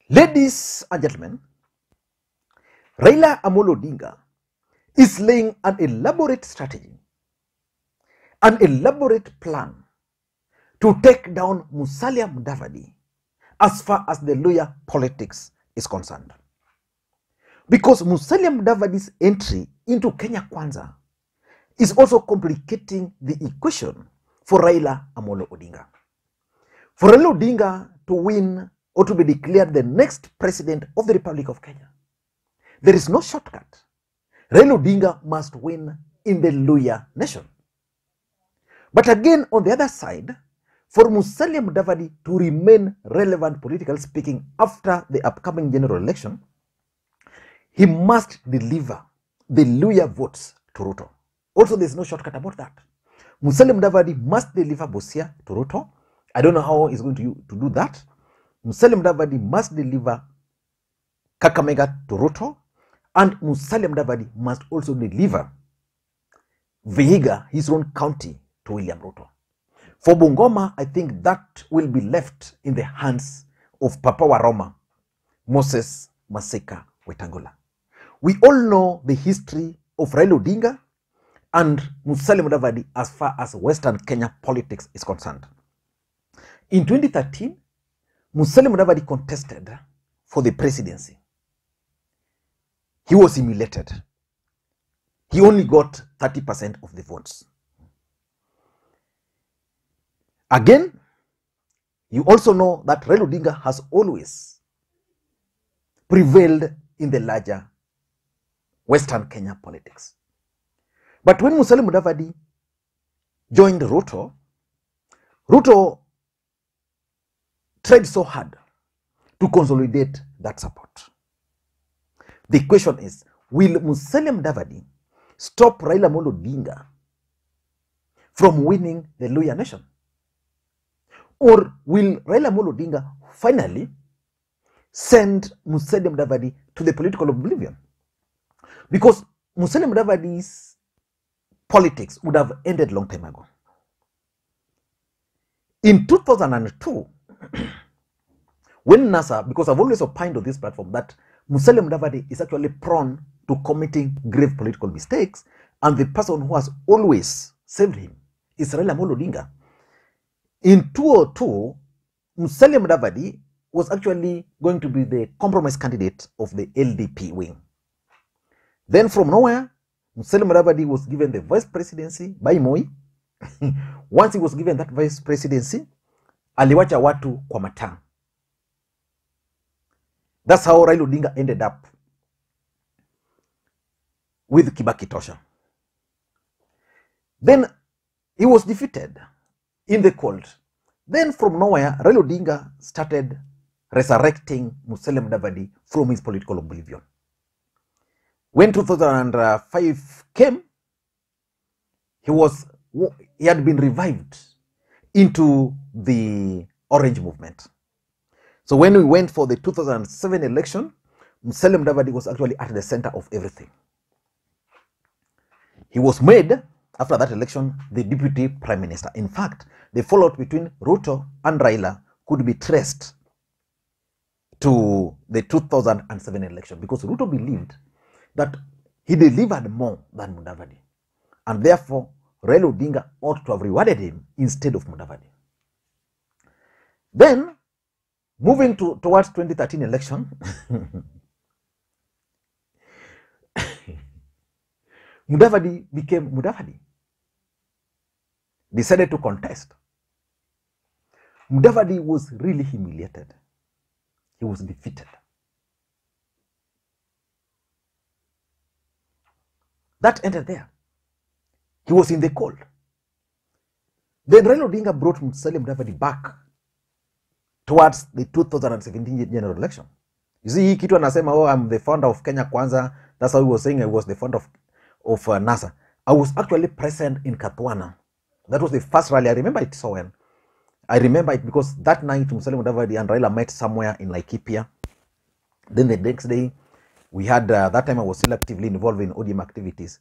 Ladies and gentlemen, Raila Amolo Odinga is laying an elaborate strategy, an elaborate plan to take down Musalia Mudavadi as far as the Luhya politics is concerned. Because Musalia Mudavadi's entry into Kenya Kwanza is also complicating the equation for Raila Amolo Odinga. For Raila Odinga to win or to be declared the next president of the Republic of Kenya, there is no shortcut. Raila Odinga must win in the Luhya nation. But again, on the other side, for Musalia Mudavadi to remain relevant, politically speaking, after the upcoming general election, he must deliver the Luhya votes to Ruto. Also, there's no shortcut about that. Musalia Mudavadi must deliver Busia to Ruto. I don't know how he's going to do that. Musalia Mudavadi must deliver Kakamega to Ruto. And Musalia Mudavadi must also deliver Vihiga, his own county, to William Ruto. For Bungoma, I think that will be left in the hands of Papa Waroma, Moses Masika Wetangula. We all know the history of Raila Odinga and Musalia Mudavadi as far as Western Kenya politics is concerned. In 2013, Musalia Mudavadi contested for the presidency. He was humiliated. He only got 30% of the votes. Again, you also know that Raila Odinga has always prevailed in the larger Western Kenya politics. But when Musalia Mudavadi joined Ruto, Ruto tried so hard to consolidate that support. The question is, will Musalia Mudavadi stop Raila Amolo Odinga from winning the Luhya nation? Or will Raila Amolo Odinga finally send Musalia Mudavadi to the political oblivion? Because Musalia Mudavadi's politics would have ended long time ago. In 2002, when NASA, because I've always opined on this platform that Musalia Mudavadi is actually prone to committing grave political mistakes, and the person who has always saved him is Raila Amolo Odinga. In 2002, Musalia Mudavadi was actually going to be the compromise candidate of the LDP wing. Then from nowhere, Musalia Mudavadi was given the vice presidency by Moi. Once he was given that vice presidency, aliwacha watu kwa mataa. That's how Raila Odinga ended up with Kibaki Tosha. Then he was defeated in the cold. Then from nowhere, Raila Odinga started resurrecting Musalia Mudavadi from his political oblivion. When 2005 came, he had been revived into the Orange movement. So when we went for the 2007 election, Musalia Mudavadi was actually at the center of everything. He was made, after that election, the deputy prime minister. In fact, the fallout between Ruto and Raila could be traced to the 2007 election because Ruto believed that he delivered more than Mudavadi. And therefore, Raila Odinga ought to have rewarded him instead of Mudavadi. Then, moving towards 2013 election, Mudavadi became Mudavadi. Decided to contest. Mudavadi was really humiliated. He was defeated. That ended there. He was in the cold. Then Raila Odinga brought Musalia Mudavadi back towards the 2017 general election. You see, kitu anasema, oh, I'm the founder of Kenya Kwanza. That's how he was saying I was the founder of NASA. I was actually present in Katwana. That was the first rally. I remember it so well. I remember it because that night Musalia Mudavadi and Raila met somewhere in Laikipia. Then the next day, we had, that time I was still actively involved in ODM activities.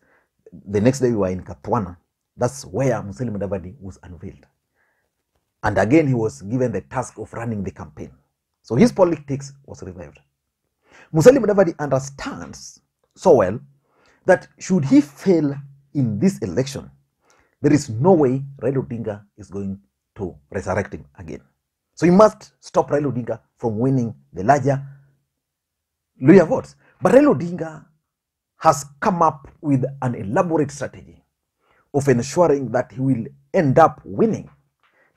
The next day we were in Katwana. That's where Musalia Mudavadi was unveiled. And again, he was given the task of running the campaign. So his politics was revived. Musalia Mudavadi understands so well that should he fail in this election, there is no way Raila Odinga is going to resurrect him again. So he must stop Raila Odinga from winning the larger Luhya votes. But Raila Odinga has come up with an elaborate strategy of ensuring that he will end up winning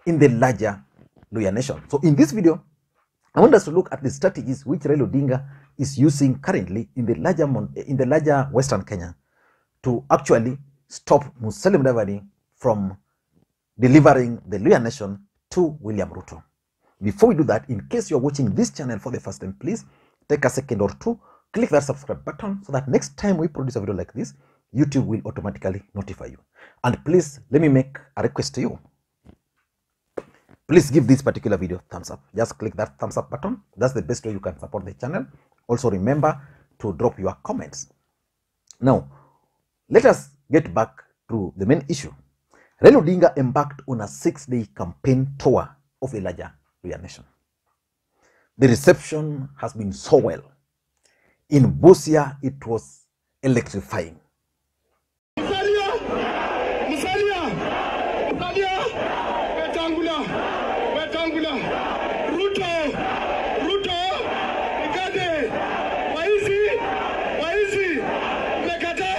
in the larger Luhya nation. So in this video, I want us to look at the strategies which Raila Odinga is using currently in the larger Western Kenya to actually stop Musalia Mudavadi from delivering the Luhya nation to William Ruto. Before we do that, in case you're watching this channel for the first time, please take a second or two, click that subscribe button so that next time we produce a video like this, YouTube will automatically notify you. And please, let me make a request to you. Please give this particular video thumbs up. Just click that thumbs up button. That's the best way you can support the channel. Also remember to drop your comments. Now, let us get back to the main issue. Raila Odinga embarked on a 6-day campaign tour of the larger Luhya nation. The reception has been so well. In Busia, it was electrifying. Musalia, Wetangula, Ruto, Igade, Waizi, Mekata.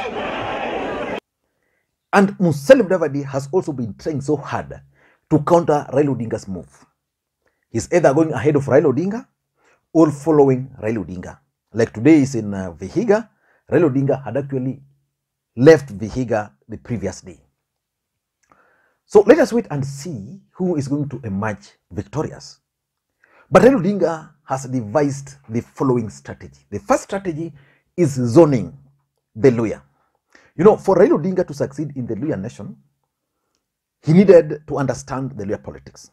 And Musalia Mudavadi has also been trying so hard to counter Raila Odinga's move. He's either going ahead of Raila Odinga or following Raila Odinga. Like today is in Vihiga. Raila Odinga had actually left Vihiga the previous day. So let us wait and see who is going to emerge victorious. But Raila Odinga has devised the following strategy. The first strategy is zoning the Luhya. You know, for Raila Odinga to succeed in the Luhya nation, he needed to understand the Luhya politics.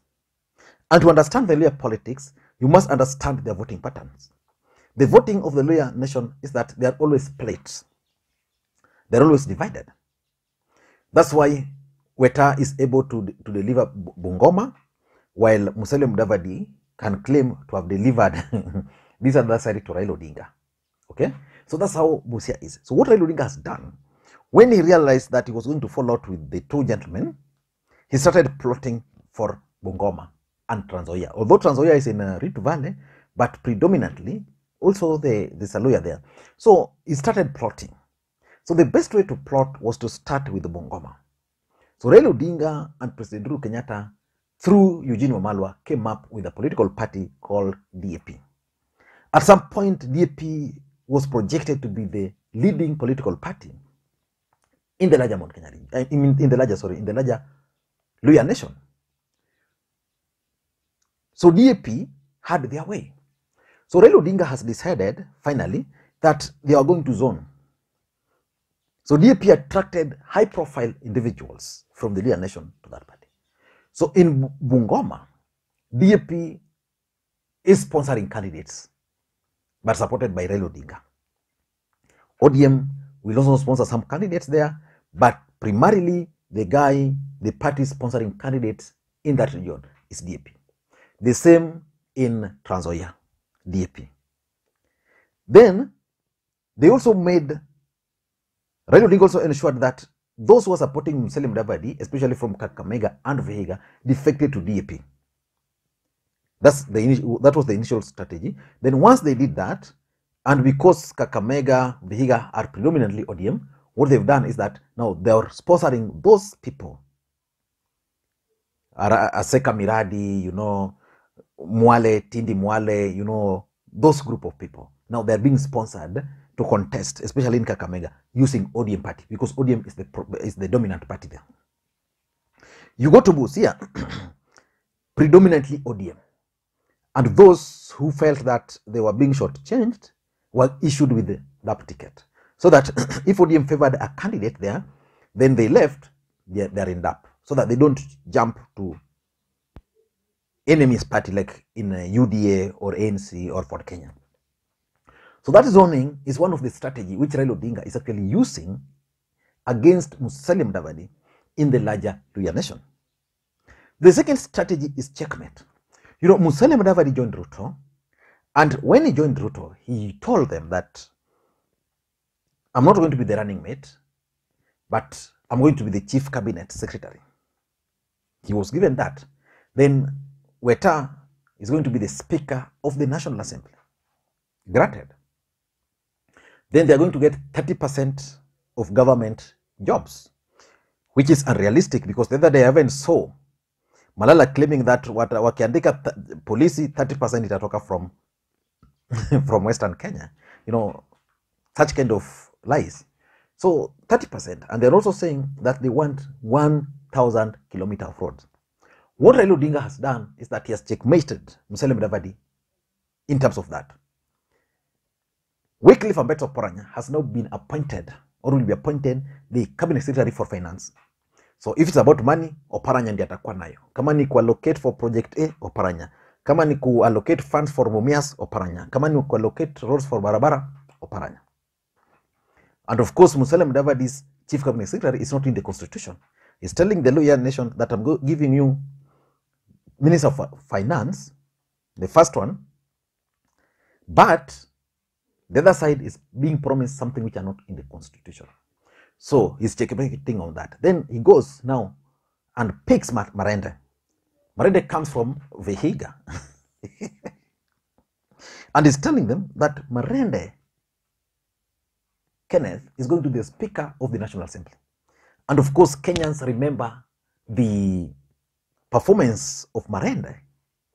And to understand the Luhya politics, you must understand their voting patterns. The voting of the Luhya nation is that they are always split. They are always divided. That's why Weta is able to deliver Bungoma, while Musalia Mudavadi can claim to have delivered this other side to Raila Odinga. Okay? So that's how Busia is. So what Raila Odinga has done, when he realized that he was going to fall out with the two gentlemen, he started plotting for Bungoma and Trans Nzoia. Although Trans Nzoia is in Rift Valley, but predominantly also there's a Luhya there. So he started plotting. So the best way to plot was to start with the Bungoma. So Raila Odinga and President Uhuru Kenyatta, through Eugene Wamalwa, came up with a political party called DAP. At some point, DAP was projected to be the leading political party in the larger Mount Kenya, in the larger Luhya nation. So DAP had their way. So Raila Odinga has decided finally that they are going to zone. So DAP attracted high-profile individuals from the Luhya nation to that party. So in Bungoma, DAP is sponsoring candidates, but supported by Raila Odinga. ODM will also sponsor some candidates there, but primarily the party sponsoring candidates in that region is DAP. The same in Trans Nzoia, DAP. Then they also made, Raila Odinga also ensured that those who are supporting Musalia Mudavadi, especially from Kakamega and Vihiga, defected to DAP. That was the initial strategy. Then once they did that, and because Kakamega, Vihiga are predominantly ODM, what they've done is that now they are sponsoring those people. Aseka Miradi, Mwale, Tindi Mwale, those group of people. Now they're being sponsored to contest, especially in Kakamega, using ODM party, because ODM is the dominant party there. You go to Busia, predominantly ODM. And those who felt that they were being shortchanged were issued with the DAP ticket. So that if ODM favored a candidate there, then they left, they're in DAP. So that they don't jump to enemy's party like in UDA or ANC or Ford Kenya. So that zoning is one of the strategy which Raila Odinga is actually using against Musalia Mudavadi in the larger Luhya nation. The second strategy is checkmate. Musalia Mudavadi joined Ruto And when he joined Ruto, he told them that I'm not going to be the running mate, but I'm going to be the chief cabinet secretary. He was given that. Then Weta is going to be the speaker of the National Assembly. Granted. Then they are going to get 30% of government jobs, which is unrealistic because the other day I even saw Malala claiming that wakiandika polisi 30% itatoka from from Western Kenya. You know, such kind of lies. So 30%, and they're also saying that they want 1,000 kilometers of roads. What Raila Odinga has done is that he has checkmated Musalia Mudavadi in terms of that. Wycliffe Ambetsa Oparanya has now been appointed, or will be appointed, the cabinet secretary for finance. So if it's about money, Oparanya ndiye atakuwa nayo. Kama ni kuallocate for project A, Oparanya. Kama ni kuallocate funds for Mumias, Oparanya. Kama ni kuallocate roads for barabara, Oparanya. And of course, Musalia Mudavadi's chief cabinet secretary is not in the constitution. He's telling the Luhya nation that I'm giving you Minister of Finance, the first one, but the other side is being promised something which are not in the constitution. So he's checking on that. Then he goes now and picks Marende. Marende comes from Vihiga. And he's telling them that Marende, Kenneth, is going to be the Speaker of the National Assembly. And of course, Kenyans remember the performance of Marende,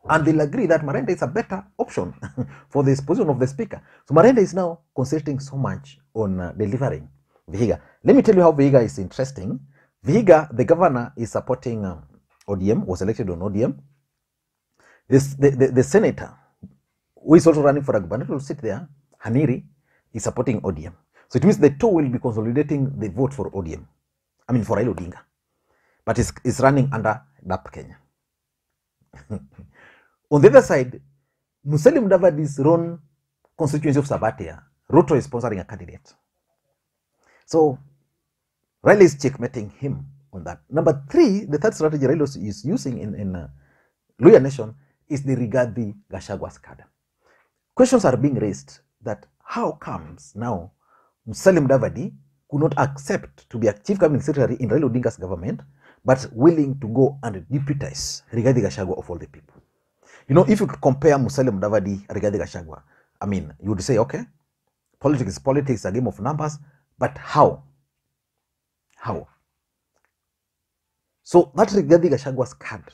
and they'll agree that Marende is a better option for this position of the Speaker. So Marende is now concentrating so much on delivering Vihiga. Let me tell you how Vihiga is interesting. Vihiga, the governor, is supporting ODM, was elected on ODM. The senator, who is also running for a gubernatorial seat there, Haniri, is supporting ODM. So it means the two will be consolidating the vote for ODM. I mean, for Raila Odinga. But it's running under DAP Kenya. On the other side, Musalia Mudavadi's own constituency of Sabatia, Ruto is sponsoring a candidate. So Raila is checkmating him on that. Number three, the third strategy Raila is using in Luhya Nation is the RIGATHI Gachagua card. Questions are being raised that how comes now Musalia Mudavadi could not accept to be a chief cabinet secretary in Raila Odinga's government, but willing to go and deputize Rigathi Gachagua of all the people. You know, if you could compare Musalia Mudavadi, Rigathi Gachagua, I mean, you would say, okay, politics is politics, a game of numbers, but how? How? So that Rigathi Gachagua's card,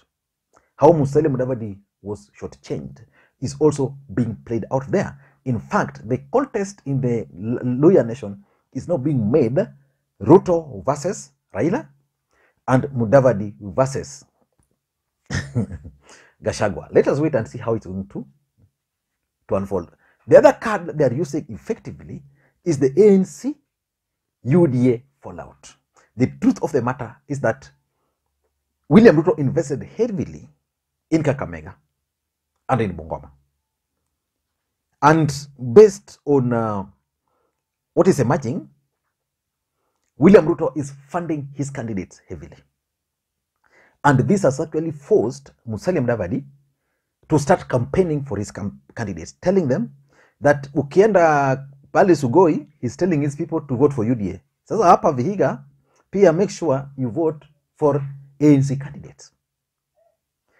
how Musalia Mudavadi was shortchanged, is also being played out there. In fact, the contest in the Luhya Nation is now being made Ruto versus Raila and Mudavadi versus Gachagua. Let us wait and see how it's going to unfold. The other card they are using effectively is the ANC UDA fallout. The truth of the matter is that William Ruto invested heavily in Kakamega and in Bungoma. And based on what is emerging, William Ruto is funding his candidates heavily. And this has actually forced Musalia Mudavadi to start campaigning for his candidates, telling them that ukienda pale Sugoi, he's telling his people to vote for UDA. Sasa hapa Vihiga, pia make sure you vote for ANC candidates.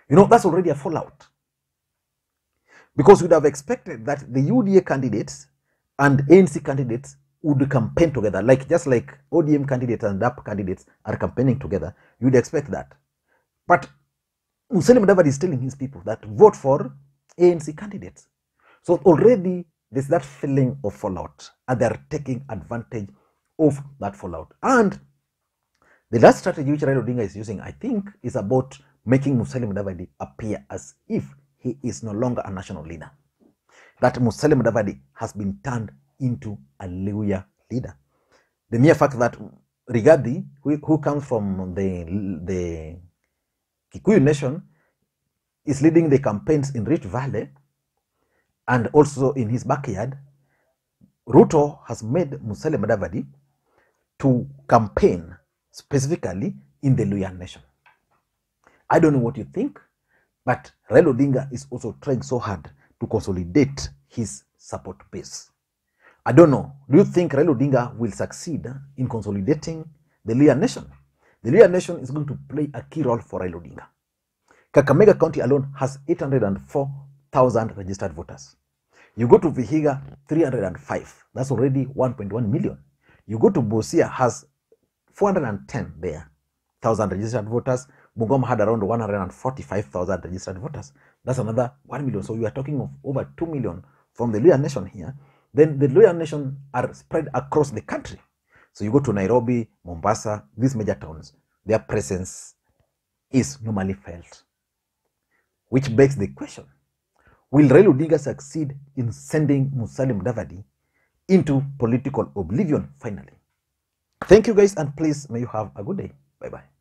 You know, that's already a fallout. Because we'd have expected that the UDA candidates and ANC candidates would campaign together, like just like ODM candidates and DAP candidates are campaigning together. You'd expect that. But Musalia Mudavadi is telling his people that vote for ANC candidates. So already there's that feeling of fallout, and they're taking advantage of that fallout. And the last strategy which Raila Odinga is using, I think, is about making Musalia Mudavadi appear as if he is no longer a national leader. That Musalia Mudavadi has been turned into a Luhya leader. The mere fact that Rigathi, who comes from the Kikuyu nation, is leading the campaigns in Rift Valley and also in his backyard, Ruto has made Musalia Mudavadi to campaign specifically in the Luhya nation. I don't know what you think, but Raila Odinga is also trying so hard to consolidate his support base. I don't know. Do you think Raila Odinga will succeed in consolidating the Luhya nation? The Luhya nation is going to play a key role for Raila Odinga. Kakamega County alone has 804,000 registered voters. You go to Vihiga, 305. That's already 1.1 million. You go to Busia, has 410 there, 1,000 registered voters. Bungoma had around 145,000 registered voters. That's another 1 million. So you are talking of over 2 million from the Luhya nation here. Then the Luhya nation are spread across the country. So you go to Nairobi, Mombasa, these major towns, their presence is normally felt. Which begs the question, will Raila Odinga succeed in sending Musalia Mudavadi into political oblivion finally? Thank you guys, and please may you have a good day. Bye-bye.